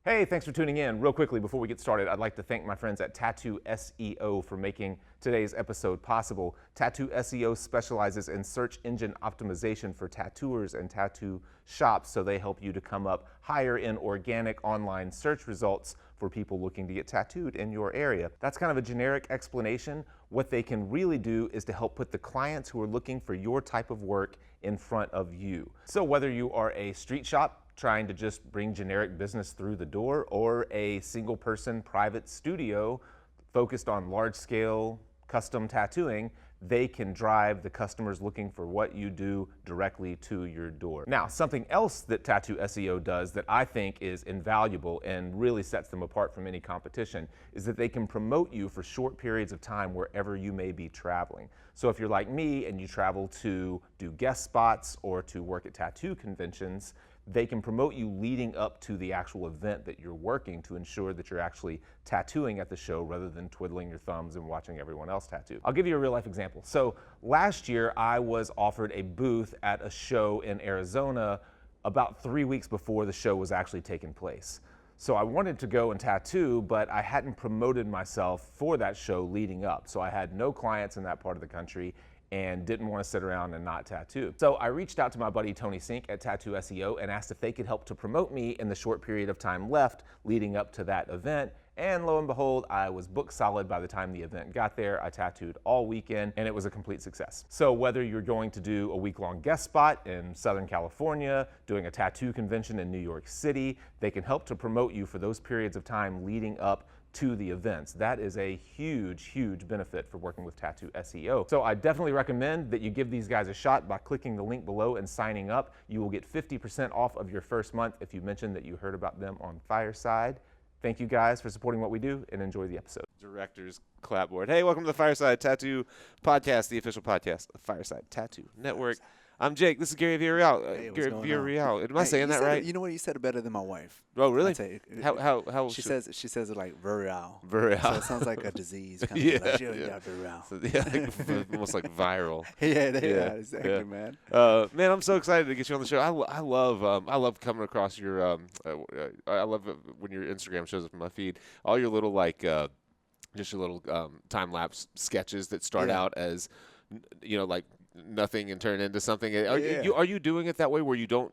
Hey, thanks for tuning in. Real quickly, before we get started, I'd like to thank my friends at Tattoo SEO for making today's episode possible. Tattoo SEO specializes in search engine optimization for tattooers and tattoo shops, so they help you to come up higher in organic online search results for people looking to get tattooed in your area. That's kind of a generic explanation. What they can really do is to help put the clients who are looking for your type of work in front of you. So whether you are a street shop trying to just bring generic business through the door, or a single person private studio focused on large scale custom tattooing, they can drive the customers looking for what you do directly to your door. Now, something else that Tattoo SEO does that I think is invaluable and really sets them apart from any competition is that they can promote you for short periods of time wherever you may be traveling. So if you're like me and you travel to do guest spots or to work at tattoo conventions, they can promote you leading up to the actual event that you're working to ensure that you're actually tattooing at the show rather than twiddling your thumbs and watching everyone else tattoo. I'll give you a real life example. So last year I was offered a booth at a show in Arizona about 3 weeks before the show was actually taking place. So I wanted to go and tattoo, but I hadn't promoted myself for that show leading up. So I had no clients in that part of the country and didn't want to sit around and not tattoo. So I reached out to my buddy Tony Sink at Tattoo SEO and asked if they could help to promote me in the short period of time left leading up to that event. And lo and behold, I was booked solid by the time the event got there. I tattooed all weekend and it was a complete success. So whether you're going to do a week-long guest spot in Southern California, doing a tattoo convention in New York City, they can help to promote you for those periods of time leading up to the events. That is a huge, huge benefit for working with Tattoo SEO. So I definitely recommend that you give these guys a shot by clicking the link below and signing up. You will get 50% off of your first month if you mention that you heard about them on Fireside. Thank you guys for supporting what we do and enjoy the episode. Director's clapboard. Hey, welcome to the Fireside Tattoo Podcast, the official podcast of Fireside Tattoo Network. I'm Jake. This is Gary Villarreal. Hey, Gary Villarreal. Am I saying that right? You know what? You said it better than my wife. Oh, really? How she says it like Villarreal. Villarreal. So it sounds like a disease. Kind Yeah, of like, yeah. Villarreal. So, yeah, like, almost like viral. Yeah, exactly, yeah. man. Man, I'm so excited to get you on the show. I love coming across your I love it when your Instagram shows up in my feed. All your little just your little time lapse sketches that start out as like nothing and turn into something. Are you doing it that way where do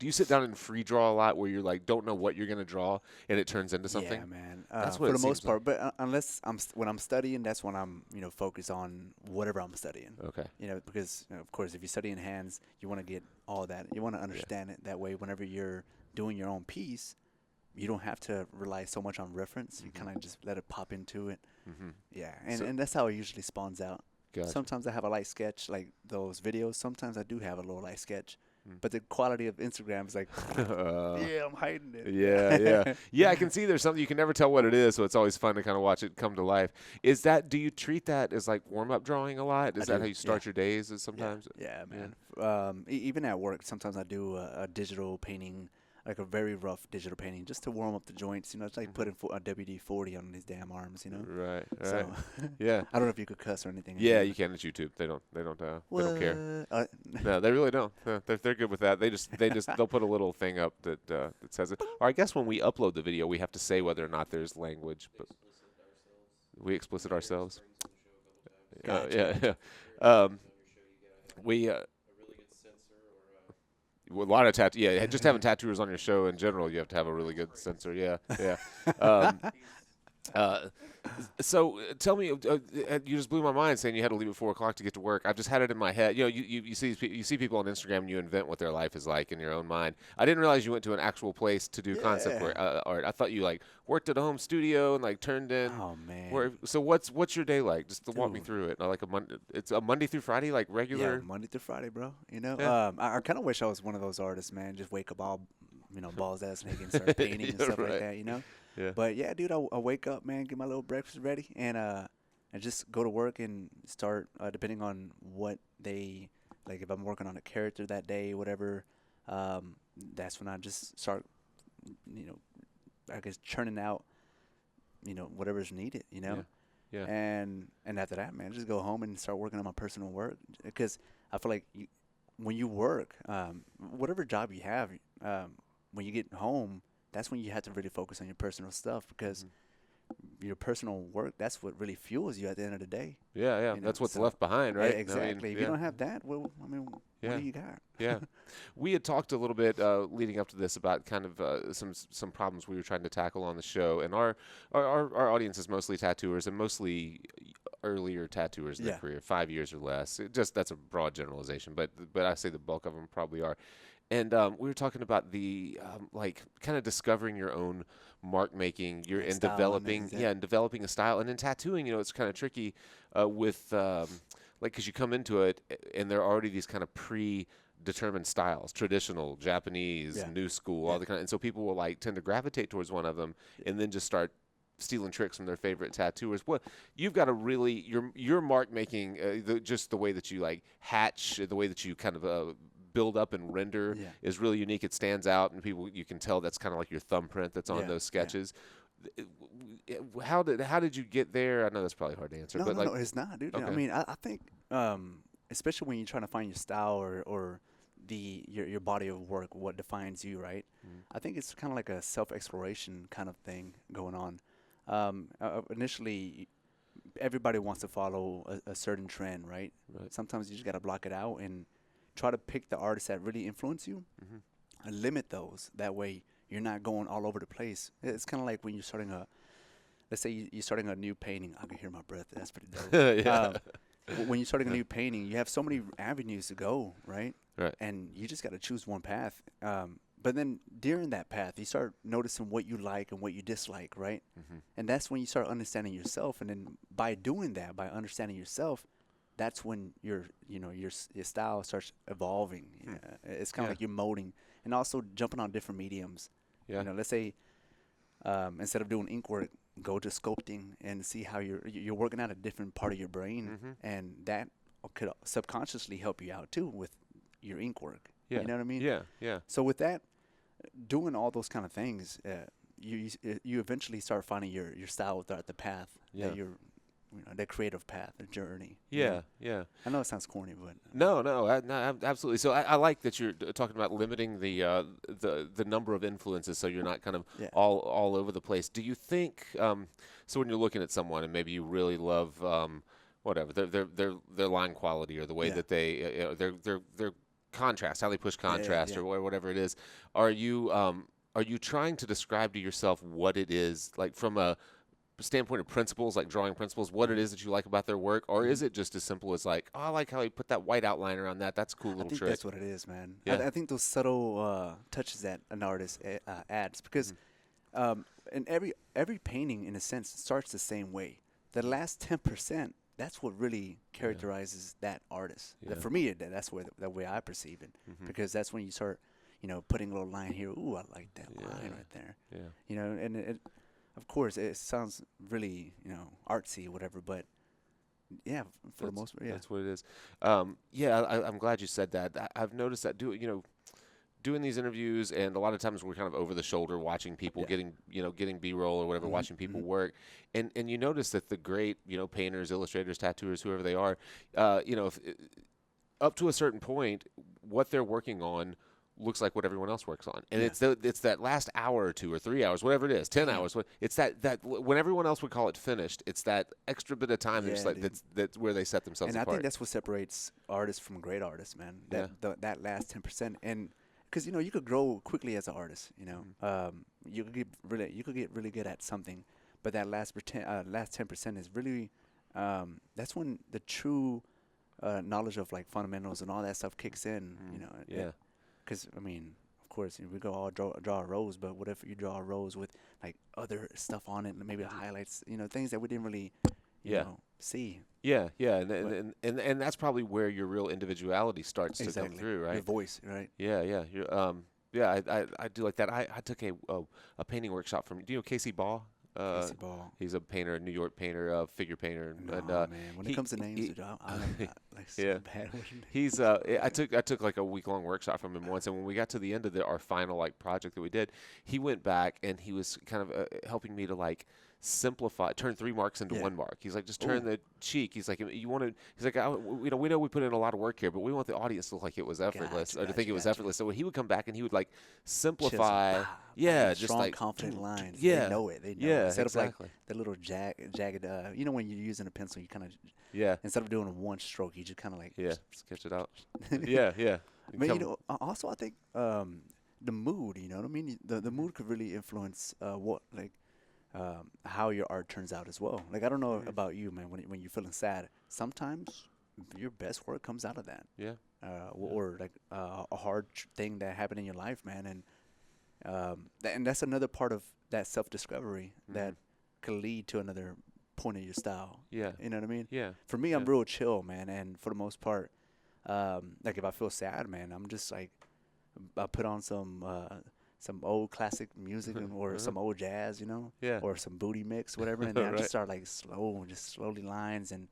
you sit down and free draw a lot where you're like don't know what you're gonna draw and it turns into something? Yeah, man. That's what for the most part. like. But unless when I'm studying, that's when I'm focused on whatever I'm studying. Okay. Because of course if you're studying hands, you want to get all that. You want to understand it that way. Whenever you're doing your own piece, you don't have to rely so much on reference. You kind of just let it pop into it. Mm-hmm. Yeah, and that's how it usually spawns out. Gotcha. Sometimes I have a light sketch, like those videos. Sometimes I do have a little light sketch. But the quality of Instagram is like, yeah, I'm hiding it. Yeah, I can see there's something. You can never tell what it is, so it's always fun to kind of watch it come to life. Do you treat that as like warm-up drawing a lot? Is that how you start your days sometimes? Yeah, man. Even at work, sometimes I do a digital painting, like a very rough digital painting, just to warm up the joints. It's like putting a WD-40 on these damn arms. Right. So, yeah. I don't know if you could cuss or anything. Yeah, you can at YouTube. They don't care. No, they really don't. They're good with that. They'll put a little thing up that says it. Or I guess when we upload the video, we have to say whether or not there's language. But we explicit ourselves. Gotcha. A lot of just having tattooers on your show in general, you have to have a really good sensor. Yeah. So tell me, you just blew my mind saying you had to leave at 4 o'clock to get to work. I've just had it in my head. You see people on Instagram and you invent what their life is like in your own mind. I didn't realize you went to an actual place to do concept art. I thought you worked at a home studio and turned in. Oh man. So what's your day like? Just to walk me through it. It's a Monday through Friday, like regular. Yeah, Monday through Friday, bro. I kind of wish I was one of those artists, man. Just wake up all, balls ass naked and start painting and stuff like that. Yeah. But yeah, dude, I wake up, man, get my little breakfast ready, and just go to work and start. Depending on what they like, if I'm working on a character that day, whatever, that's when I just start, I guess churning out, whatever's needed, Yeah. And after that, man, just go home and start working on my personal work because I feel like when you work, whatever job you have, when you get home, that's when you have to really focus on your personal stuff, because your personal work, that's what really fuels you at the end of the day. Yeah, yeah. You know, That's what's so- left behind, right? Exactly. If you don't have that, well, I mean, Yeah. what do you got? Yeah, we had talked a little bit leading up to this about kind of some problems we were trying to tackle on the show, and our audience is mostly tattooers and mostly earlier tattooers in their Yeah. career, 5 years or less. That's a broad generalization, but I say the bulk of them probably are. And we were talking about the like kind of discovering your own mark making, you're Like in style and developing, things, and developing a style. And in tattooing, it's kind of tricky with like because you come into it and there are already these kind of predetermined styles, traditional, Japanese, Yeah. new school, all the kind. And so people will like tend to gravitate towards one of them, and then just start stealing tricks from their favorite tattooers. Well, you've got a really your mark making, just the way that you like hatch, the way that you kind of build up and render Yeah. is really unique. It stands out, and people, you can tell that's kind of like your thumbprint that's on Yeah, those yeah. sketches. How did you get there? I know that's probably hard to answer, No, but no, like, no, it's not, dude. I okay. mean, I think, especially when you're trying to find your style or your body of work, what defines you, right? I think it's kind of like a self-exploration kind of thing going on. Initially, everybody wants to follow a certain trend, right? Right. Sometimes you just got to block it out and try to pick the artists that really influence you and limit those. That way, you're not going all over the place. It's kind of like when you're starting let's say you're starting a new painting. I can hear my breath. That's pretty dope. Yeah. When you're starting a new painting, you have so many avenues to go, right? Right. And you just got to choose one path. But then during that path, you start noticing what you like and what you dislike, right? And that's when you start understanding yourself. And then by doing that, by understanding yourself, that's when your style starts evolving. It's kind of Yeah. like you're molding and also jumping on different mediums. Yeah. Let's say instead of doing ink work, go to sculpting and see how you're working out a different part of your brain, and that could subconsciously help you out too with your ink work. Yeah. You know what I mean? Yeah. Yeah. So with that, doing all those kind of things, you eventually start finding your style throughout the path. Yeah. That the creative path, the journey. Yeah. Yeah. I know it sounds corny, but No, absolutely. So I like that you're talking about limiting the number of influences, so you're not kind of Yeah. all over the place. Do you think? So when you're looking at someone and maybe you really love whatever their line quality or the way Yeah. that they their contrast, how they push contrast yeah. or whatever it is, are you trying to describe to yourself what it is, like from a standpoint of principles, like drawing principles, what it is that you like about their work, or is it just as simple as like, oh, I like how you put that white outline around that. That's a cool I little think trick. that's what it is, man. Yeah. I think those subtle touches that an artist adds, because in every painting, in a sense, starts the same way. The last 10%, that's what really characterizes that artist. Yeah. For me, that's the way I perceive it, because that's when you start, putting a little line here. Ooh, I like that line right there. Yeah. And it, of course, it sounds really, artsy, whatever, but yeah, for the most part, yeah. That's what it is. I'm glad you said that. I've noticed that doing these interviews, and a lot of times we're kind of over the shoulder watching people getting B-roll or whatever, watching people work, and you notice that the great painters, illustrators, tattooers, whoever they are, up to a certain point, what they're working on looks like what everyone else works on, and it's that last hour or 2 or 3 hours, whatever it is, 10 hours. It's that when everyone else would call it finished, it's that extra bit of time. That's where they set themselves and apart. I think that's what separates artists from great artists, man. That last 10%, and because you could grow quickly as an artist. You could get really good at something, but that last 10% is really that's when the true knowledge of like fundamentals and all that stuff kicks in. Because of course, we go all draw a rose, but what if you draw a rose with like other stuff on it, and maybe the highlights, things that we didn't really, see. Yeah, and that's probably where your real individuality starts to come through, right? Your voice, right? Yeah. I do like that. I took a painting workshop from. Do you know Casey Ball? Casey Ball. He's a painter, New York painter, figure painter. No, and, man. When it comes to names, I'm so bad with names. He's I took like a week-long workshop from him once, and when we got to the end of our final like project that we did, he went back and he was kind of helping me to like simplify, turn 3 marks into Yeah. 1 mark. He's like, just turn Ooh. the cheek. He's like, you want to. He's like, we know we put in a lot of work here, but we want the audience to look like it was effortless, or to think it was effortless. So when he would come back and he would like simplify, yeah, just strong, like confident lines. yeah, They know it. They know yeah, it. Instead exactly. of like the little jagged, you know, when you're using a pencil, you kind of, Yeah, instead of doing one stroke, you just kind of like, yeah, sketch it out. Yeah, yeah. But you know, also I think the mood. You know what I mean? The mood could really influence what like how your art turns out as well. Like I don't know about you, man. When you're feeling sad, sometimes your best work comes out of that. Yeah. Or like a hard thing that happened in your life, man, and that's another part of that self-discovery that could lead to another point of your style. Yeah. You know what I mean? Yeah. For me, I'm real chill, man, and for the most part, like if I feel sad, man, I'm just like I put on some old classic music or some old jazz, you know, or some booty mix, whatever, and then I just start like slowly lines, and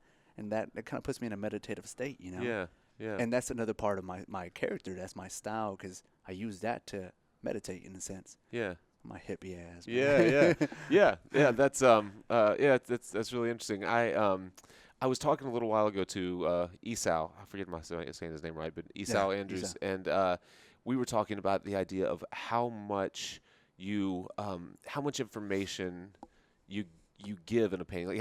that kind of puts me in a meditative state, you know. Yeah. Yeah. And that's another part of my character. That's my style, because I use that to meditate in a sense. Yeah. My hippie ass. Man. Yeah. That's that's really interesting. I was talking a little while ago to Esau. I forget my saying his name right, but Esau Andrews, and we were talking about the idea of how much information you give in a painting,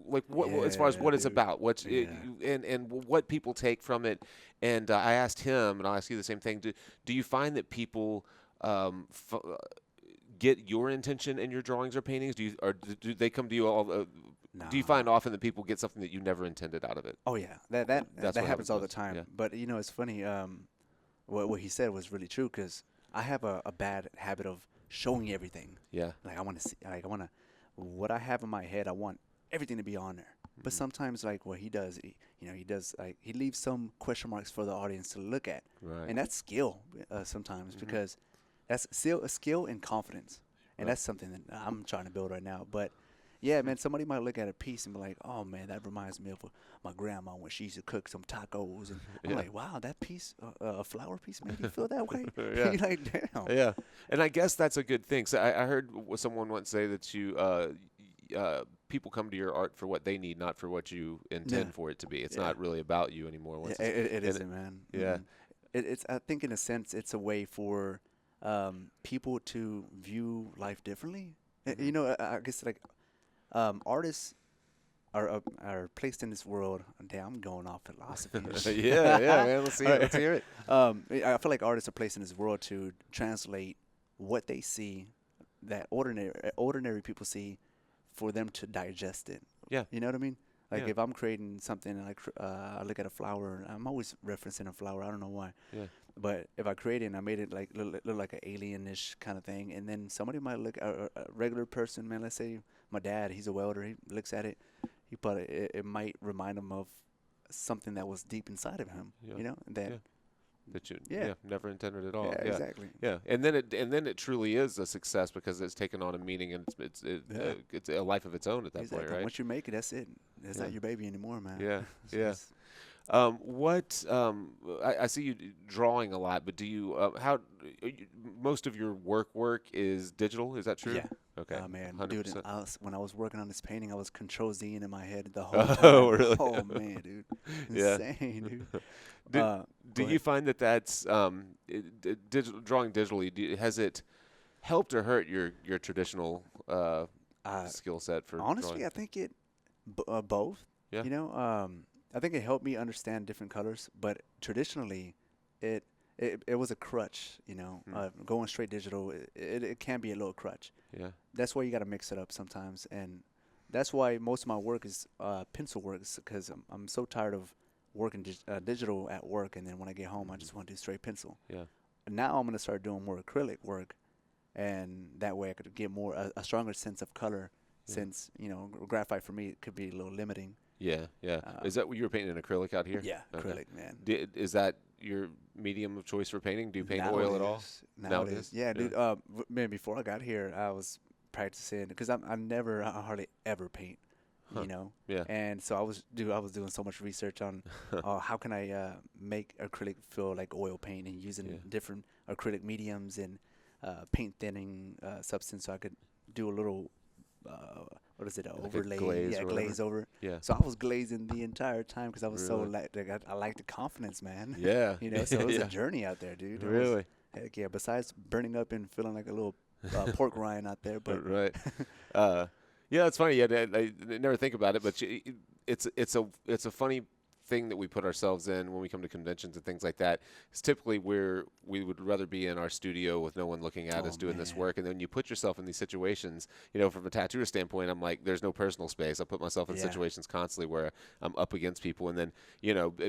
like what as far as what it's about, and what people take from it. And I asked him, and I'll ask you the same thing. Do you find that people get your intention in your drawings or paintings? Do they come to you all? Nah. Do you find often that people get something that you never intended out of it? Oh yeah, that happens all the time. Yeah. But you know, it's funny. What he said was really true, because I have a bad habit of showing everything. Yeah. Like I want to see. Like I want to. What I have in my head, I want everything to be on there. But sometimes, like what he does, he leaves some question marks for the audience to look at. Right. And that's skill sometimes, because that's still a skill and confidence, and that's something that I'm trying to build right now. But yeah, man, somebody might look at a piece and be like, "Oh man, that reminds me of my grandma when she used to cook some tacos." And I'm like, "Wow, that piece, a flower piece, made you feel that way." You're like, "Damn." Yeah, and I guess that's a good thing. So I heard someone once say that people come to your art for what they need, not for what you intend for it to be. It's not really about you anymore. Once it isn't, man. Yeah. It's I think in a sense it's a way for people to view life differently. You know, I guess like artists are placed in this world. Damn, I'm going off philosophy. yeah, man. Let's hear it. I feel like artists are placed in this world to translate what they see, that ordinary people see, for them to digest it. Yeah. You know what I mean? Like if I'm creating something and I look at a flower, I'm always referencing a flower. I don't know why. Yeah. But if I create it and I made it like look like an alien-ish kind of thing, and then somebody might look a regular person, man. Let's say my dad, he's a welder. He looks at it, it might remind him of something that was deep inside of him. Yeah. You know that you never intended at all. Yeah, exactly. Yeah, and then it truly is a success because it's taken on a meaning, and it's a life of its own at that point, right? Once you make it, that's it. It's not your baby anymore, man. Yeah. I see you drawing a lot, but do you most of your work is digital? Is that true? Yeah. Okay. Oh man, 100%. dude, when I was working on this painting, I was Control-Z in my head the whole time. Oh, really? Oh man, dude, insane, dude. Do you find that's drawing digitally? Has it helped or hurt your traditional skill set for honestly drawing? I think it both. Yeah. You know, I think it helped me understand different colors, but traditionally, it was a crutch. You know, going straight digital, it can be a little crutch. Yeah. That's why you got to mix it up sometimes, and that's why most of my work is pencil work, because I'm so tired of working digital at work, and then when I get home, I just want to do straight pencil. Yeah. Now I'm gonna start doing more acrylic work, and that way I could get a stronger sense of color. Since graphite for me it could be a little limiting. Yeah. Is that what you were painting in acrylic out here? Yeah, okay. Acrylic, man. Is that your medium of choice for painting? Do you paint oil at all? Nowadays. Yeah, dude. Man, before I got here, I was practicing because I hardly ever paint. You know. Yeah. And so I was doing so much research on how can I make acrylic feel like oil paint, and using different acrylic mediums and paint thinning substance, so I could do a little what is it, Like a overlay? glaze Yeah, or whatever? glaze over it. Yeah. So I was glazing the entire time because I was so Really? I like the confidence, man. Yeah. You know, so it was a Yeah. journey out there, dude. It was, Really? heck yeah. Besides burning up and feeling like a little pork rind out there, but Right. Uh, yeah, it's funny. Yeah, I never think about it, but it's a funny thing that we put ourselves in when we come to conventions and things like that. It's typically where we would rather be in our studio with no one looking at us doing this man. work, and then you put yourself in these situations. You know, from a tattooer standpoint, I'm like, there's no personal space. I put myself in Yeah. situations constantly where I'm up against people, and then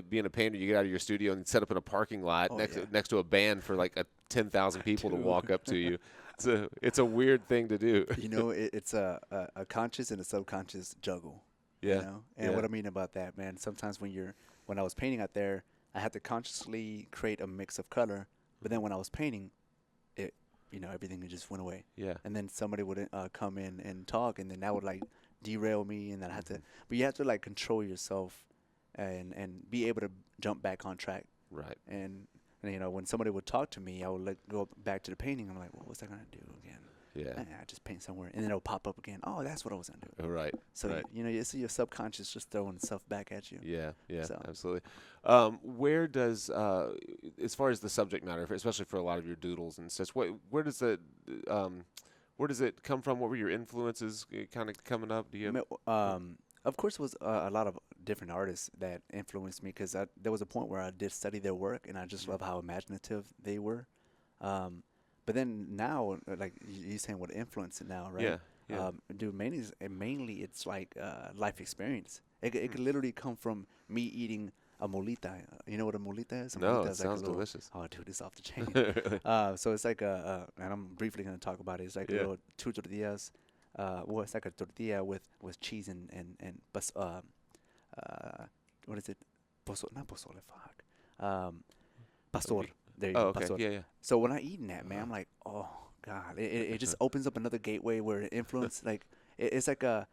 being a painter, you get out of your studio and set up in a parking lot next to a band for like 10,000 people to walk up to you. It's a weird thing to do. You know, it's a conscious and a subconscious juggle. Yeah. You know, and what I mean about that, man, sometimes when I was painting out there, I had to consciously create a mix of color, but then when I was painting, everything just went away. Yeah. And then somebody would come in and talk, and then that would like derail me, and then I had to. But you have to like control yourself, and be able to jump back on track. Right. And when somebody would talk to me, I would go back to the painting. I'm like, what was I gonna do again? Yeah. I just paint somewhere, and then it'll pop up again. Oh, that's what I was gonna do. Right. So right. you see your subconscious just throwing stuff back at you. Yeah, So. absolutely. Where does, as far as the subject matter, especially for a lot of your doodles and such, where does it come from? What were your influences kind of coming up? Do you? Of course, it was a lot of different artists that influenced me because there was a point where I did study their work, and I just love how imaginative they were. But then now, like you saying, what influenced it now, right? Yeah. Dude, mainly it's like life experience. It could literally come from me eating a molita. You know what a molita is? A No, molita it is like sounds a little, delicious. Oh, dude, it's off the chain. So it's like and I'm briefly going to talk about it. It's like a little 2 tortillas. It's like a tortilla with cheese and what is it? Not pozole, fuck. Pastor. There you go, okay. pastor. Yeah. So when I eat that, man, I'm like, oh god, it just opens up another gateway where it influence like it's like a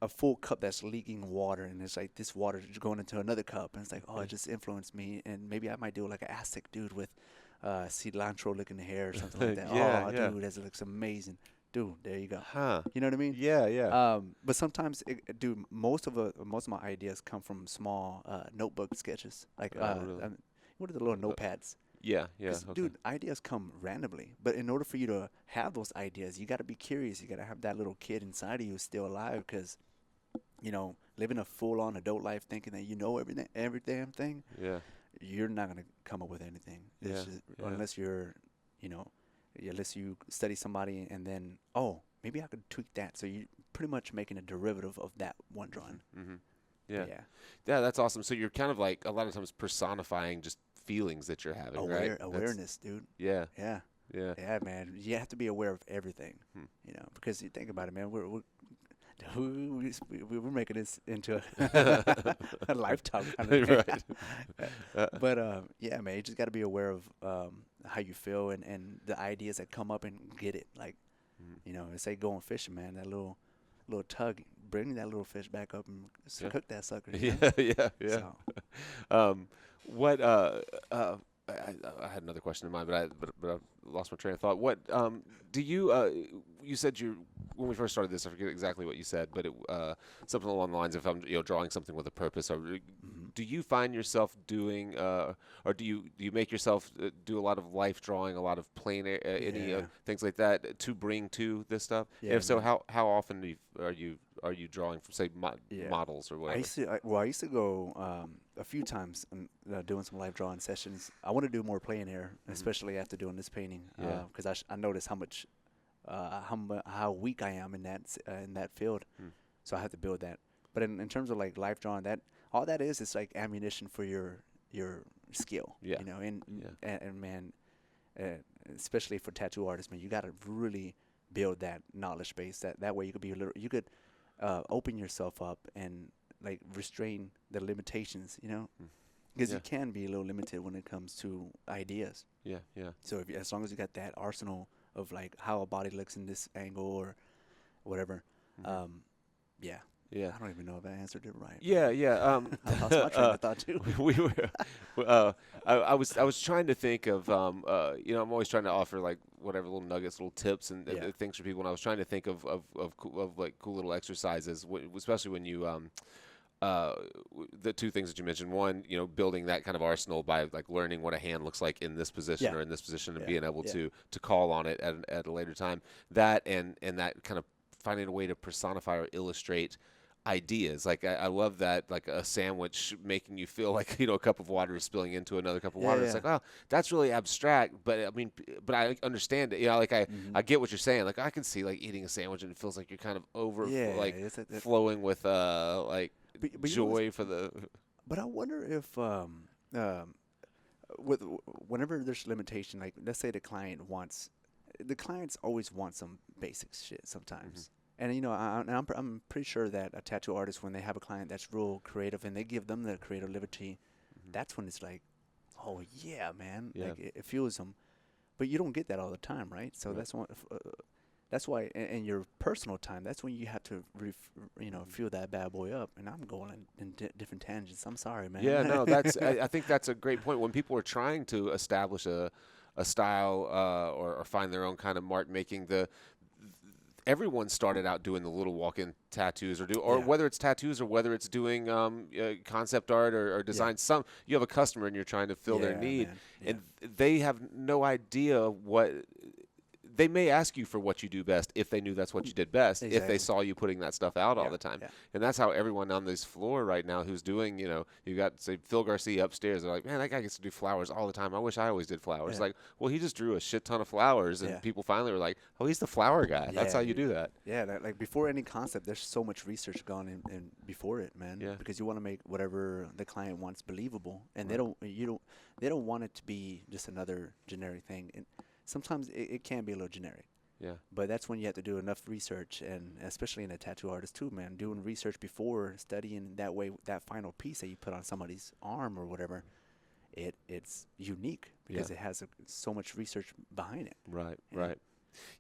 full cup that's leaking water, and it's like this water just going into another cup, and it's like, oh, it just influenced me, and maybe I might do like an Aztec dude with cilantro looking hair or something like that. Yeah, dude, that looks amazing. Dude, there you go. Huh. You know what I mean? Yeah. But sometimes, dude, most of my ideas come from small notebook sketches. Like, really? what are the little notepads? Yeah. 'Cause, Okay. dude, ideas come randomly. But in order for you to have those ideas, you got to be curious. You got to have that little kid inside of you still alive. Because, living a full-on adult life thinking that you know every damn thing, Yeah. you're not gonna come up with anything. It's just, unless you're, unless you study somebody and then, maybe I could tweak that. So you're pretty much making a derivative of that one drawing. Mm-hmm. Yeah. Yeah. Yeah, that's awesome. So you're kind of like a lot of times personifying just feelings that you're having, right? Awareness, dude. Yeah. Yeah. Yeah. Yeah, man. You have to be aware of everything, because you think about it, man. We're making this into a lifetime kind of thing. Right. But yeah, man, you just got to be aware of how you feel and the ideas that come up and get it. Like, it's like going fishing, man. That little tug, bring that little fish back up and cook that sucker. You know? Yeah. So. What I had another question in mind, but I lost my train of thought. What do you? You said when we first started this, I forget exactly what you said, but it something along the lines of if I'm drawing something with a purpose. Or do you find yourself doing, or do you make yourself do a lot of life drawing, a lot of plain things like that to bring to this stuff? Yeah, if so, man. how often are you drawing from say models or whatever? I used to go a few times and doing some live drawing sessions. I want to do more plein air, especially after doing this painting, because I noticed how much how weak I am in that field. So I have to build that. But in terms of like live drawing, that all that is like ammunition for your skill. Yeah. And man, especially for tattoo artists, man, you got to really build that knowledge base. That way you could open yourself up and like restrain the limitations, because you can be a little limited when it comes to ideas. Yeah. So as long as you got that arsenal of like how a body looks in this angle or whatever, Yeah. I don't even know if I answered it right. Yeah, yeah. I lost my train of thought too. we were. I was trying to think of. I'm always trying to offer like whatever little nuggets, little tips, and Yeah. things for people. And I was trying to think of like cool little exercises, especially when you the two things that you mentioned. One, building that kind of arsenal by like learning what a hand looks like in this position Yeah. or in this position, and Yeah. being able Yeah. to call on it at a later time. That and that kind of finding a way to personify or illustrate ideas. Like I love that, like a sandwich making you feel like a cup of water is spilling into another cup of Yeah, water. It's yeah. like, oh, that's really abstract, but I mean, but I understand it. Like I get what you're saying. Like I can see like eating a sandwich and it feels like you're kind of over Yeah, like it's that- flowing with like but you know joy for the But I wonder if with whenever there's limitation, like let's say the clients always want some basic shit sometimes. And I'm pretty sure that a tattoo artist, when they have a client that's real creative and they give them the creative liberty, that's when it's like, oh yeah, man, Yeah. like it fuels them. But you don't get that all the time, right? So Right. that's why in your personal time, that's when you have to fuel that bad boy up. And I'm going in different tangents. I'm sorry, man. Yeah, no, that's I think that's a great point. When people are trying to establish a style or find their own kind of mark, making everyone started out doing the little walk-in tattoos or Yeah. whether it's tattoos or whether it's doing concept art or design. You have a customer and you're trying to fill their Yeah, need, man. and they have no idea what. They may ask you for what you do best if they knew that's what you did best, if Exactly. they saw you putting that stuff out all Yeah, the time. yeah. And that's how everyone on this floor right now who's doing, you got, say, Phil Garcia upstairs. They're like, man, that guy gets to do flowers all the time. I wish I always did flowers. Yeah. Like, well, he just drew a shit ton of flowers, and Yeah. people finally were like, oh, he's the flower guy. That's Yeah, how you dude. do that. Yeah, like before any concept, there's so much research gone in before it, man. Yeah. Because you want to make whatever the client wants believable, and Right. they don't want it to be just another generic thing. And sometimes it can be a little generic, Yeah. but that's when you have to do enough research, and especially in a tattoo artist too, man, doing research before studying that way. That final piece that you put on somebody's arm or whatever, it's unique because Yeah. it has so much research behind it. Right, Yeah. right.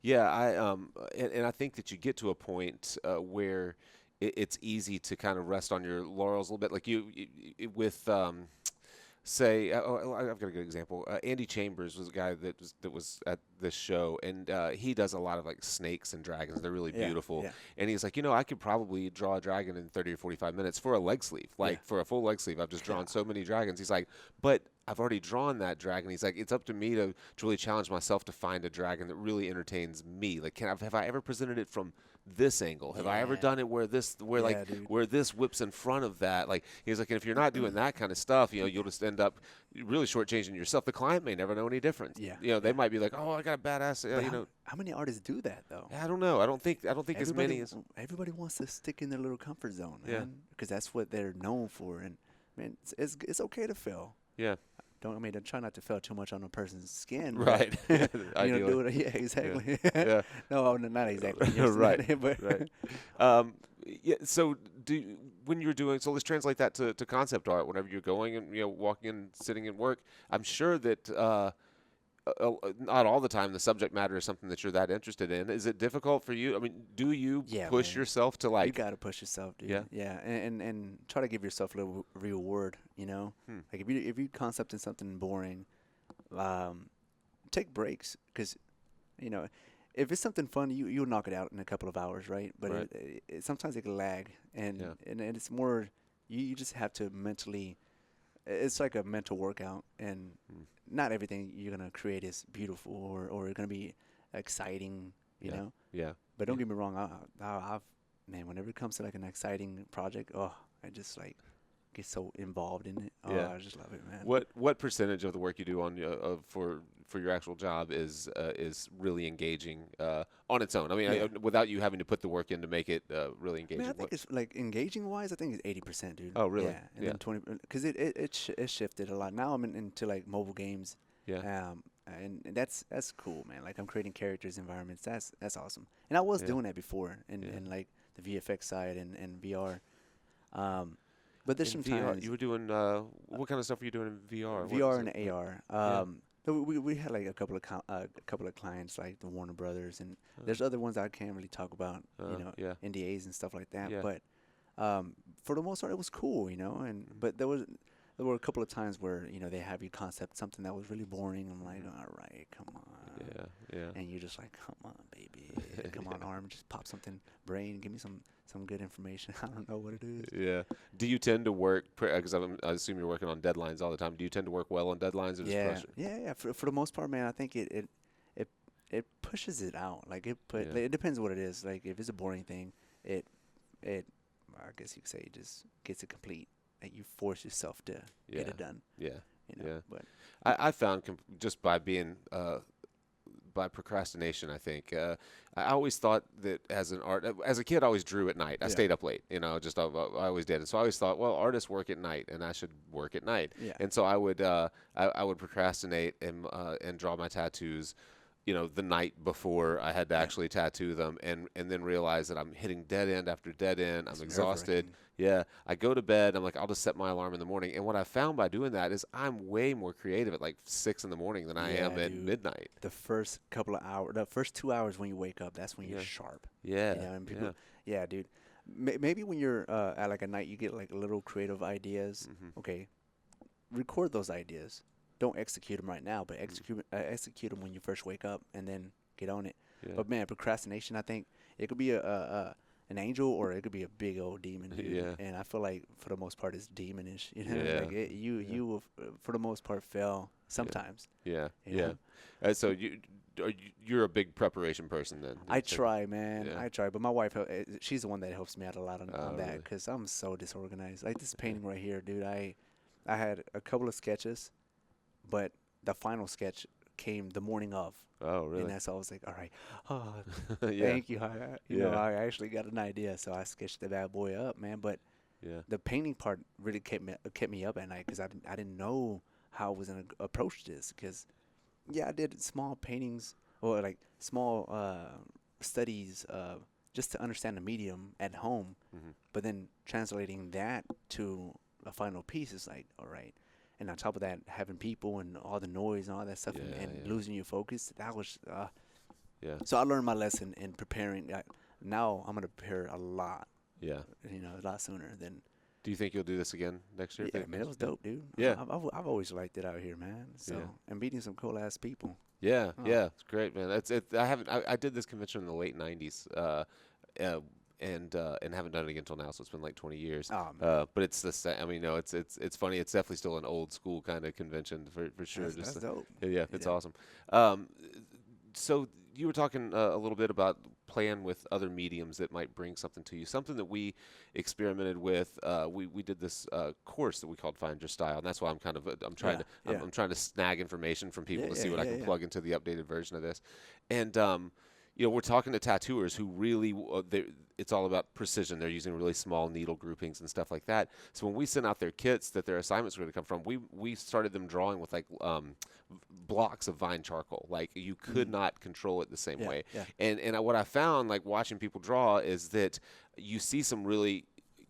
Yeah, and I think that you get to a point where it's easy to kind of rest on your laurels a little bit. Like with say, I've got a good example. Andy Chambers was a guy that was at this show, and he does a lot of like snakes and dragons. They're really Yeah, beautiful. yeah. And he's like, I could probably draw a dragon in 30 or 45 minutes for a leg sleeve. Like Yeah. for a full leg sleeve, I've just drawn so many dragons. He's like, but I've already drawn that dragon. He's like, it's up to me to really challenge myself to find a dragon that really entertains me. Like, have I ever presented it from this angle? Have I ever Yeah. done it where Dude. where this whips in front of that? Like, he's like, and if you're not doing that kind of stuff, you'll just end up really shortchanging yourself. The client may never know any difference. Yeah. They might be like, oh, I got a badass. But how many artists do that though? I don't know. I don't think as many as. Everybody wants to stick in their little comfort zone, Yeah. man, because that's what they're known for. And man, it's okay to fail. Yeah. Don't try not to fail too much on a person's skin. Right. But, Ideally. do it. Yeah, exactly. Yeah. No, not exactly. Right, But right. Yeah. So when you're doing, so let's translate that to concept art. Whenever you're going and walking and sitting at work, I'm sure that not all the time the subject matter is something that you're that interested in. Is it difficult for you? I mean, do you Yeah, push man. yourself to you like? gotta push yourself, dude. Yeah? Yeah, and try to give yourself a little reward. Like if you concepting something boring, take breaks because, if it's something fun, you'll knock it out in a couple of hours, right? But Right. sometimes it can lag, and Yeah. and it's more you just have to mentally. It's like a mental workout, and not everything you're gonna create is beautiful or gonna be exciting, you Yeah. know. Yeah. But don't get me wrong, man, whenever it comes to like an exciting project, I just like get so involved in it. Oh, Yeah. I just love it, man. What percentage of the work you do on for your actual job is really engaging on its own? I mean, Yeah. without you having to put the work in to make it really I engaging. mean, I think it's like engaging wise. I think it's 80%, dude. Oh, really? Yeah, and Yeah. then 20 because it shifted a lot. Now I'm into like mobile games. Yeah. And that's cool, man. Like I'm creating characters, environments. That's awesome. And I was Yeah. doing that before in like the VFX side and VR. But there's In some VR, times you were doing what kind of stuff were you doing in VR? What VR was and it? AR. No, we had like a couple of clients like the Warner Brothers, and there's other ones I can't really talk about, yeah. NDAs and stuff like that. Yeah. But For the most part, it was cool, you know. And but there were a couple of times where they have you concept something that was really boring. I'm like, all right, come on. Yeah, yeah. And you're just like, come on, baby, come on, arm, just pop something, brain, give me some good information. I don't know what it is. Yeah. Do you tend to work, because I assume you're working on deadlines all the time. Do you tend to work well on deadlines or just Yeah, pressure? yeah. For the most part, man, I think it pushes it out. Like Yeah. it depends what it is. Like if it's a boring thing, it I guess you could say it just gets it complete. Like you force yourself to get it done. Yeah. Yeah. But I found just by being by procrastination, I think I always thought that as a kid, I always drew at night. I stayed up late, just I always did. And so I always thought, well, artists work at night, and I should work at night. Yeah. And so I would procrastinate and draw my tattoos, the night before I had to actually tattoo them, and then realize that I'm hitting dead end after dead end. I'm exhausted. Yeah, I go to bed. I'm like, I'll just set my alarm in the morning. And what I found by doing that is I'm way more creative at like 6 in the morning than I am at midnight. The first couple of hours, the first 2 hours when you wake up, that's when you're sharp. Yeah. And people, dude. Maybe when you're at like a night, you get like little creative ideas. Okay, record those ideas. Don't execute them right now, but execute them when you first wake up, and then get on it. Yeah. But man, procrastination, I think it could be an angel, or it could be a big old demon, dude. Yeah. And I feel like for the most part it's demonish. Yeah. Like you will for the most part fail sometimes. Yeah. You Yeah. know? So you're a big preparation person then? I try, man. Yeah. I try, but my wife, she's the one that helps me out a lot on that, really? because I'm so disorganized. Like this painting right here, dude. I had a couple of sketches, but the final sketch came the morning of. Oh, really? And that's I was like, all right, Yeah. thank you. I actually got an idea, so I sketched the bad boy up, man. But the painting part really kept me up at night, because I didn't know how I was gonna approach this. Because I did small paintings, or like small studies just to understand the medium at home, but then translating that to a final piece is like, all right. And on top of that, having people and all the noise and all that stuff, and losing your focus, that was So I learned my lesson in preparing. Now I'm gonna prepare a lot. Yeah. A lot sooner than. Do you think you'll do this again next year? Yeah, man, it was dope, dude. Yeah. I've always liked it out here, man. So and meeting some cool ass people. Yeah, it's great, man. I did this convention in the late '90s, and haven't done it again until now. So it's been like 20 years. Oh, man. But it's the same. I mean, it's funny. It's definitely still an old school kind of convention for sure. That's dope. Yeah, it's awesome. So you were talking a little bit about playing with other mediums that might bring something to you. Something that we experimented with. We did this course that we called Find Your Style, and that's why I'm trying to snag information from people to see what I can plug into the updated version of this. And we're talking to tattooers who really it's all about precision. They're using really small needle groupings and stuff like that. So when we sent out their kits that their assignments were going to come from, we started them drawing with like blocks of vine charcoal. Like you could not control it the same way. Yeah. And what I found, like watching people draw, is that you see some really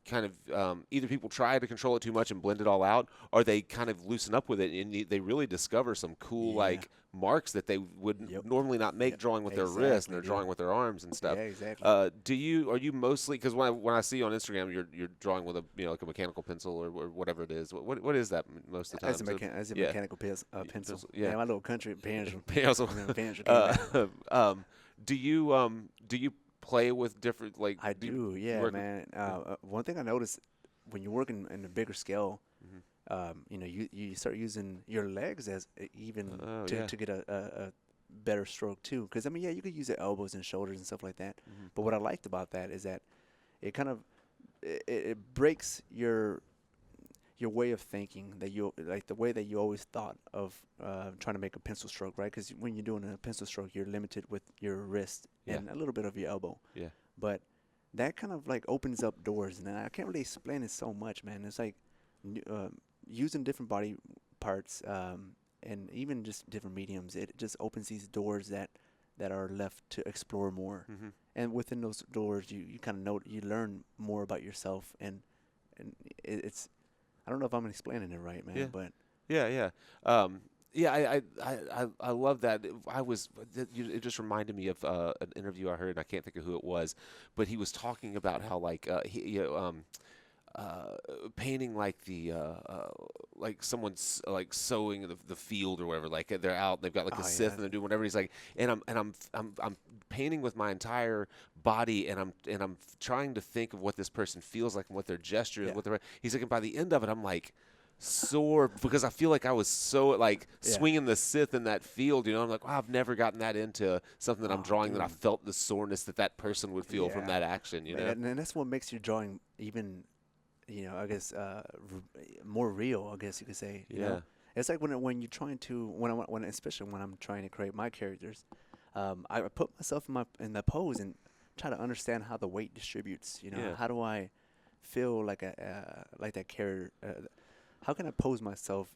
kind of either people try to control it too much and blend it all out, or they kind of loosen up with it, and they really discover some cool like marks that they would normally not make drawing with their wrist, and they're drawing with their arms and stuff. Yeah, exactly. Are you mostly, because when I see you on Instagram, you're drawing with like a mechanical pencil or whatever it is. What is that most of the time? As a mechanical pencil. Yeah, my little country pencil. Do you play with different I do, man. One thing I noticed when you're working in a bigger scale, you start using your legs as to get a better stroke too. Because you could use the elbows and shoulders and stuff like that. But what I liked about that is that it kind of it breaks your way of thinking, that you like the way that you always thought of trying to make a pencil stroke, right? Because when you're doing a pencil stroke, you're limited with your wrist and a little bit of your elbow. Yeah. But that kind of like opens up doors, and I can't really explain it so much, man. It's like using different body parts and even just different mediums. It just opens these doors that are left to explore more. And within those doors, you kind of you learn more about yourself, and it's. I don't know if I'm explaining it right, man, but Yeah, I love that. It just reminded me of an interview I heard, and I can't think of who it was, but he was talking about how like painting like like someone's like sowing the field or whatever. Like they're out, they've got like a Oh scythe, yeah, and they're doing whatever. He's like, I'm painting with my entire body, and I'm trying to think of what this person feels like and what their gesture is. yeah, He's like, and by the end of it, I'm like sore because I feel like I was so like yeah. swinging the scythe in that field. I'm like, wow, I've never gotten that into something that I'm Oh, drawing that I dude. felt the soreness that person would feel from Yeah. that action. And that's what makes your drawing even, I guess, more real. I guess you could say. Yeah. It's like when you're trying to when especially when I'm trying to create my characters, I put myself in the pose and try to understand how the weight distributes. Yeah. How do I feel like like that character? How can I pose myself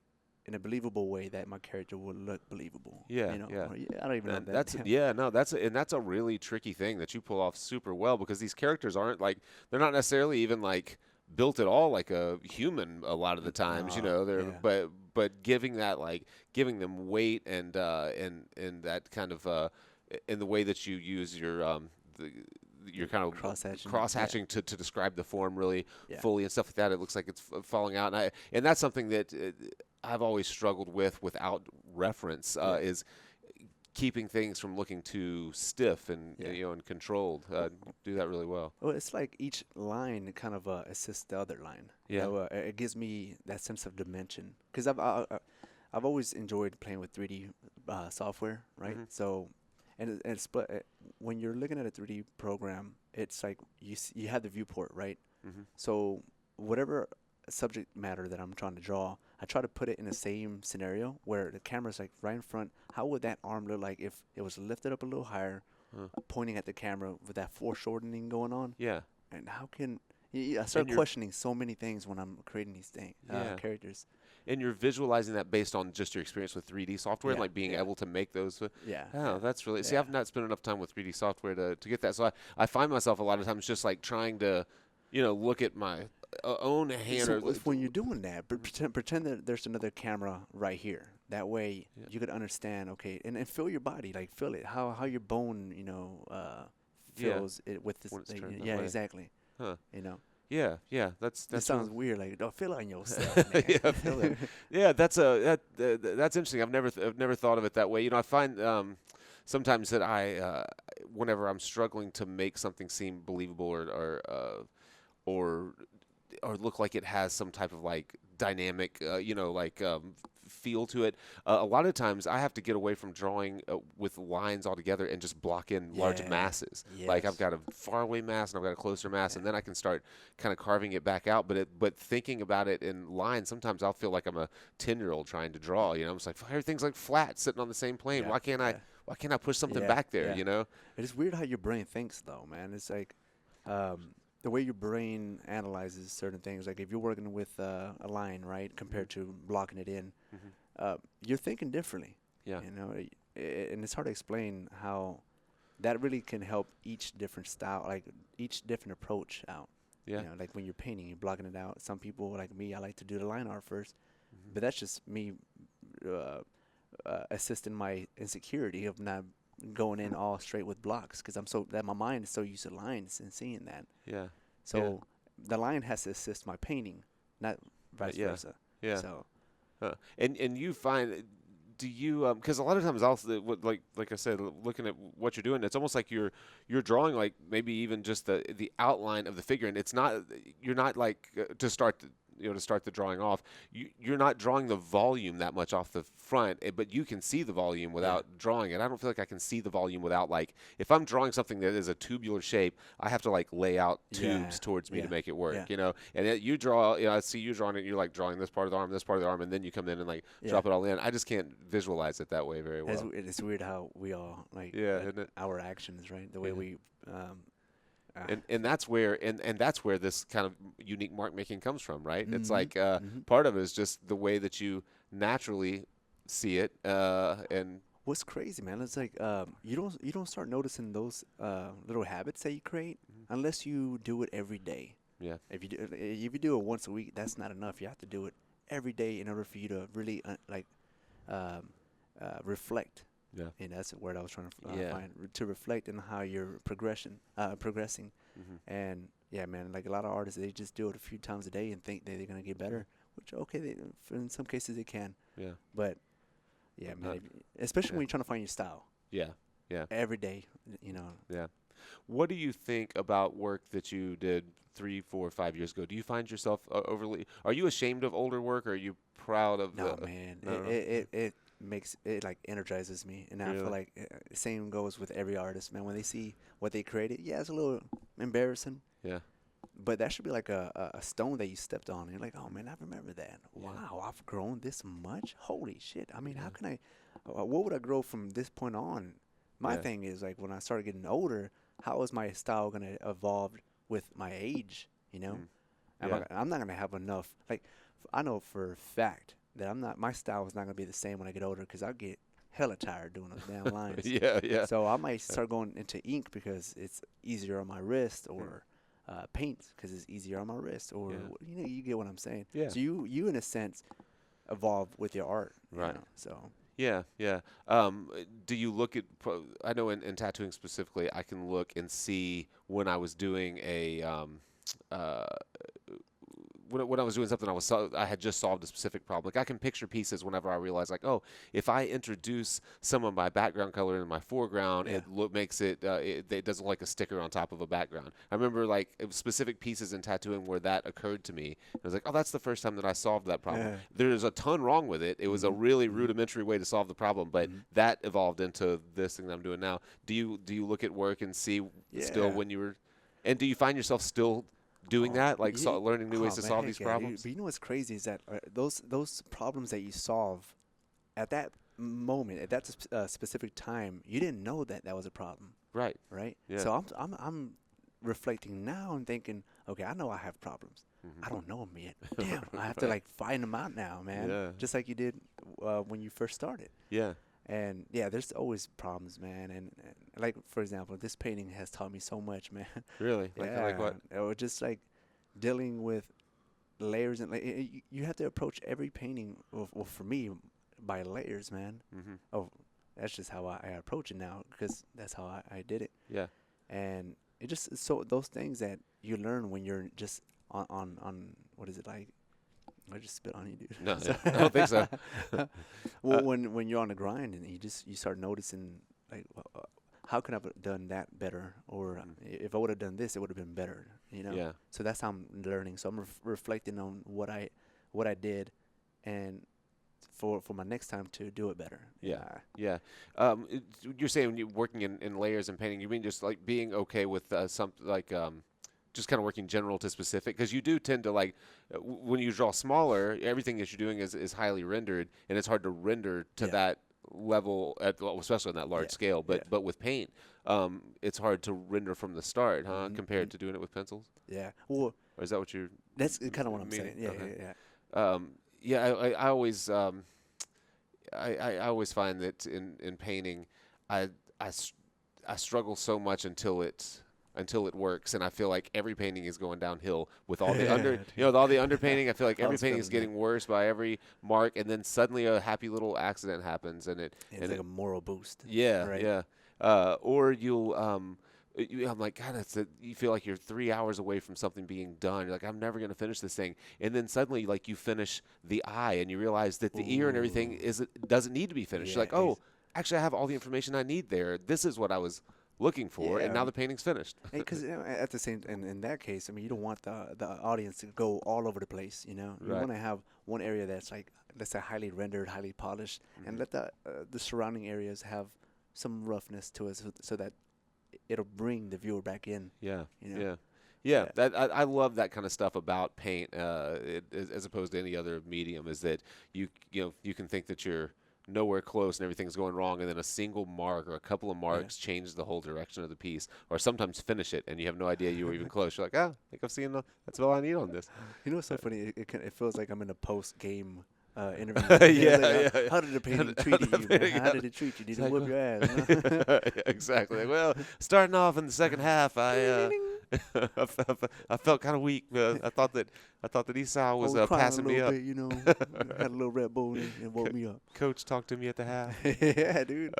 in a believable way that my character will look believable? Yeah, Or, I don't even know And that. that's a really tricky thing that you pull off super well because these characters aren't like they're not necessarily even like built at all like a human a lot of the times, they're Yeah. but giving them weight and that kind of in the way that you use your kind of Cross-hatching, cross-hatching to describe the form really Yeah. fully and stuff like that. It looks like it's falling out, and that's something that I've always struggled without reference is keeping things from looking too stiff and Yeah. and controlled. Do that really well. Well, it's like each line kind of assists the other line. Yeah. It gives me that sense of dimension because I've always enjoyed playing with 3D software, right? Mhm. So, and it's but when you're looking at a 3D program, it's like you have the viewport, right? Mhm. So whatever subject matter that I'm trying to draw, I try to put it in the same scenario where the camera's like right in front. How would that arm look like if it was lifted up a little higher, Huh. pointing at the camera with that foreshortening going on? Yeah. And how can I start you're- questioning so many things when I'm creating these Yeah. characters? And you're visualizing that based on just your experience with 3D software and Yeah, like being yeah. able to make those. Yeah. Oh, that's really. See, Yeah. I've not spent enough time with 3D software to get that. So I find myself a lot of times just like trying to, look at my own hand. So when you're doing that, pretend that there's another camera right here. That way Yeah. you could understand, okay, and feel your body, like feel it, how your bone, Yeah. feels it with this. When it's turned that Yeah, way. exactly. Huh. Yeah, That that sounds weird. Like, don't feel it on yourself, man. yeah, feel it. Yeah, that's interesting. I've never thought of it that way. I find sometimes that whenever I'm struggling to make something seem believable or look like it has some type of like dynamic, feel to it. A lot of times I have to get away from drawing with lines altogether and just block in large Yeah. masses. Like I've Yes. got a faraway mass and I've got a closer mass, and then I can start kind of carving it back out. But thinking about it in lines, sometimes I'll feel like I'm a 10-year-old trying to draw. I'm just like everything's like flat, sitting on the same plane. Yeah, Why can't yeah. Why can't I push something Yeah, back there? yeah. It's weird how your brain thinks, though, man. It's like the way your brain analyzes certain things. Like if you're working with a line, right, compared to blocking it in, you're thinking differently. Yeah. And it's hard to explain how that really can help each different style, like each different approach out. Yeah. Like when you're painting, you're blocking it out. Some people, like me, I like to do the line art first, Mm-hmm. but that's just me assisting my insecurity of not going in all straight with blocks because my mind is so used to lines and seeing that. Yeah. So the line has to assist my painting, not vice Yeah. versa. Yeah. So And you find, do you because a lot of times like I said, looking at what you're doing, it's almost like you're drawing like maybe even just the outline of the figure, and you're not like to start the drawing off, you're not drawing the volume that much off the front, but you can see the volume without drawing it. I don't feel like I can see the volume without, like, if I'm drawing something that is a tubular shape, I have to like lay out tubes towards me to make it work, and you draw, I see you drawing it, you're like drawing this part of the arm, and then you come in and like drop it all in. I just can't visualize it that way very well. it's weird how we all like isn't it? our actions, right? The way we And that's where this kind of unique mark making comes from, right? It's like Mhm. part of it is just the way that you naturally see it, and What's crazy, man? It's like you don't start noticing those little habits that you create unless you do it every day. yeah, If you do it once a week, that's not enough. You have to do it every day in order for you to really reflect. Yeah. And that's the word I was trying to Yeah. find. To reflect in how you're progressing. And yeah, man, like a lot of artists, they just do it a few times a day and think that they're gonna get better. Which in some cases they can. Yeah. But yeah, But man, not- especially yeah. when you're trying to find your style Yeah. Yeah. every day, Yeah. What do you think about work that you did 3, 4, 5 years ago? Do you find yourself overly? Are you ashamed of older work, or are you proud of No, the? man, No, no. it makes it like energizes me, and I feel Really? like same goes with every artist, man. When they see what they created, yeah, it's a little embarrassing, Yeah. but that should be like a stone that you stepped on. And you're like, oh man, I remember that. Yeah. Wow, I've grown this much. Holy shit! I mean, how Yeah. can I? What would I grow from this point on? My Yeah. thing is like when I started getting older, how is my style gonna evolve with my age? Mm. I'm not gonna have enough. Like, I know for a fact that my style is not gonna be the same when I get older because I get hella tired doing those damn lines. Yeah. Yeah. So I might start going into ink because it's easier on my wrist, or paint because it's easier on my wrist, or Yeah. you get what I'm saying. Yeah. So you in a sense evolve with your art, Right. So Yeah, yeah. Do you look at? I know in tattooing specifically, I can look and see when I was doing uh, when I was doing something, I had just solved a specific problem. Like I can picture pieces whenever I realize, like, oh, if I introduce some of my background color in my foreground, Yeah. it makes it doesn't look like a sticker on top of a background. I remember like specific pieces in tattooing where that occurred to me. I was like, oh, that's the first time that I solved that problem. Yeah. There's a ton wrong with it. It was a really rudimentary way to solve the problem, but that evolved into this thing that I'm doing now. Do you look at work and see still Yeah. when you were, and do you find yourself still doing that, like learning new ways to man, solve heck these yeah, problems? But you know what's crazy is that those problems that you solve at that moment, at that specific time, you didn't know that was a problem, Right. right? Yeah. So I'm reflecting now and thinking, okay, I know I have problems. I don't know them yet. Damn, I have to like find them out now, man. Yeah. Just like you did when you first started. Yeah. And yeah, there's always problems, man. And like for example, this painting has taught me so much, man. Really? Like what? Or just like dealing with layers and you have to approach every painting. Well, for me, by layers, man. Mm-hmm. Oh, that's just how I approach it now because that's how I did it. Yeah. And it just so those things that you learn when you're just on what is it like? I just spit on you, dude. No, I don't think so. Well, when you're on the grind and you start noticing like, how could I have done that better, or if I would have done this, it would have been better. Yeah. So that's how I'm learning. So I'm reflecting on what I did, and for my next time to do it better. Yeah. Yeah. You're saying when you're working in layers and painting, you mean just like being okay with something like just kind of working general to specific, because you do tend to like when you draw smaller, everything that you're doing is highly rendered, and it's hard to render to that level especially on that large scale. But with paint, it's hard to render from the start, huh? Compared to doing it with pencils. Yeah. Well, Or is that what you're? that's kind of what I'm saying. Yeah. Okay. Yeah. I always I always find that in painting, I struggle so much until it works, and I feel like every painting is going downhill with all the with all the underpainting. I feel like every painting is getting worse by every mark, and then suddenly a happy little accident happens, and It's like a moral boost. yeah, right? yeah. Or you'll I'm like, God, you feel like you're 3 hours away from something being done. You're like, I'm never going to finish this thing. And then suddenly, like, you finish the eye, and you realize that the ear and everything doesn't need to be finished. You're like, oh, actually, I have all the information I need there. This is what I was looking for, and now the painting's finished. Because at the same, and in that case, I mean, you don't want the audience to go all over the place. You Right. want to have one area that's like, let's say, highly rendered, highly polished, and let the surrounding areas have some roughness to it, so that it'll bring the viewer back in. Yeah, Yeah. yeah. That I love that kind of stuff about paint, as opposed to any other medium. Is that you can think that you're nowhere close and everything's going wrong, and then a single mark or a couple of marks change the whole direction of the piece, or sometimes finish it, and you have no idea you were even close. You're like, I think I've seen that's all I need on this. You know what's so funny? It feels like I'm in a post-game interview. Yeah. How did the painting treat you, man? How did it treat you? Did it whip your ass? Exactly. Well, starting off in the second half, I I felt kind of weak. I thought that Esau was I was crying passing a me little up. bit, you know. Had a little Red Bull and woke me up. Coach talked to me at the half. Yeah, dude.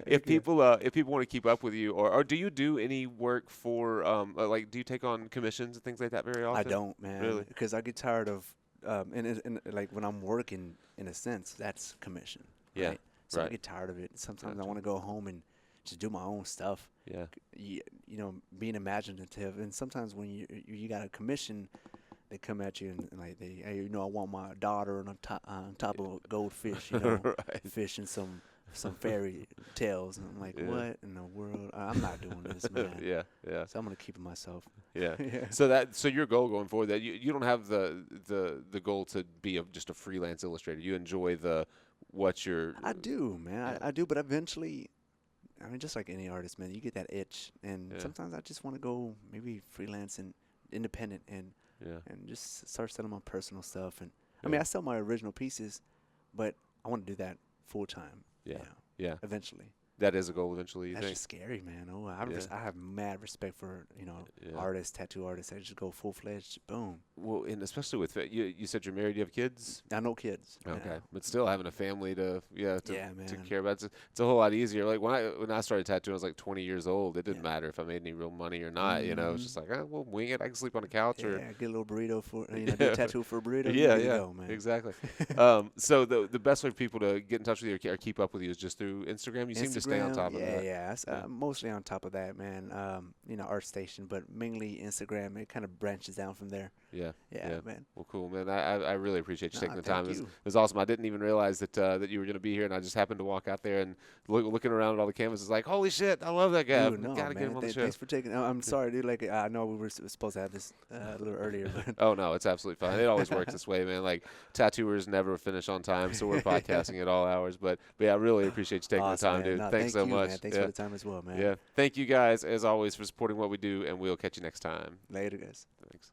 If people want to keep up with you, or do you do any work for like, do you take on commissions and things like that very often? I don't, man. Really? Because I get tired of and like when I'm working, in a sense, that's commission. Yeah, Right? So I right. get tired of it. Sometimes I Gotcha. want to go home and just do my own stuff. Yeah. You know, being imaginative. And sometimes when you got a commission, they come at you and like hey, you know, I want my daughter on top of a goldfish, you know, Right. fishing some fairy tales. And I'm like, Yeah. what in the world? I'm not doing this, man. Yeah. Yeah. So I'm gonna keep it myself. Yeah. Yeah. So your goal going forward, that you don't have the goal to be just a freelance illustrator. You enjoy what you're. I do, man. Yeah. I do, but eventually, I mean, just like any artist, man, you get that itch, and Yeah. sometimes I just want to go maybe freelance and independent and Yeah. just start selling my personal stuff. And I Yeah. mean, I sell my original pieces, but I want to do that full time. Yeah. you know, Yeah. eventually. That is a goal eventually. You That's think? just scary, man. Oh, I Yeah. have mad respect for Yeah. artists, tattoo artists that just go full fledged. Boom. Well, and especially with you said you're married. You have kids. I know kids. you Okay, know. but still having a family to Yeah, to man. care about. It's a whole lot easier. Like when I started tattooing, I was like 20 years old. It didn't Yeah. matter if I made any real money or not. You know, it's just like, we'll wing it. I can sleep on the couch Yeah, or get a little burrito for do a tattoo for a burrito. yeah, There you yeah, go, man. exactly. So the best way for people to get in touch with you or keep up with you is just through Instagram. You seem to stay on Instagram, top of that. Yeah, mostly on top of that, man. ArtStation, but mainly Instagram. It kind of branches down from there. Yeah, Yeah, man. Well, cool, man. I really appreciate you Nah, taking the time. thank It you. was awesome. I didn't even realize that you were going to be here, and I just happened to walk out there and looking around at all the canvases, like, holy shit, I love that guy. Dude, no, Gotta get him man. on the show. Thanks for taking. I'm sorry, dude. Like, I know we were supposed to have this a little earlier, but Oh no, it's absolutely fine. It always works this way, man. Like tattooers never finish on time, so we're podcasting at all hours. But yeah, I really appreciate you taking awesome, the time, man. dude. No, Thanks so thank you, much. Man. Thanks yeah. for the time as well, man. Yeah. Thank you guys as always for supporting what we do, and we'll catch you next time. Later, guys. Thanks.